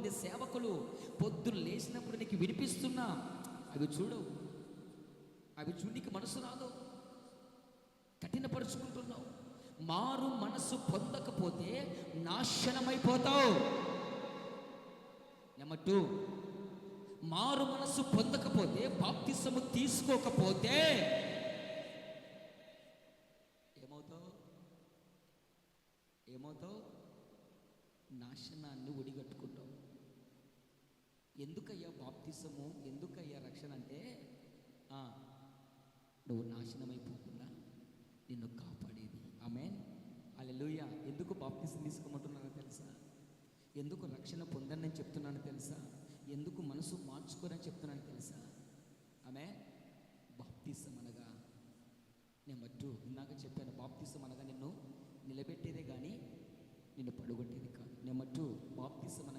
కొంతమంది సేవకులు పొద్దున్న లేచినప్పుడు నీకు వినిపిస్తున్నా అవి చూడవు, అవి చూడనికి మనసు రాదు, కఠినపరుచుకుంటున్నావు. మారు మనసు పొందకపోతే నాశనమైపోతావు. నెంబర్ 2, మారు మనసు పొందకపోతే, బాప్తిసము తీసుకోకపోతే ఏమవుతావు? నాశనాన్ని ఒడిగట్టుకుంటావు. ఎందుకయ్యా బాప్తిసము, ఎందుకయ్యా రక్షణ అంటే నువ్వు నాశనమైపోకుండా నిన్ను కాపాడేది. ఆమేన్, హల్లెలూయా. ఎందుకు బాప్తిసం తీసుకోమంటున్నానో తెలుసా? ఎందుకు రక్షణ పొందని చెప్తున్నానో తెలుసా? ఎందుకు మనసు మార్చుకోరని చెప్తున్నాను తెలుసా? ఆమేన్. బాప్తిసం అనగా నెంబర్ 2, ఇందాక చెప్పాను, బాప్తిసం అనగా నిన్ను నిలబెట్టేదే కానీ నిన్ను పడుగొట్టేది కాదు. నెంబర్ 2, బాప్తిసం అనగా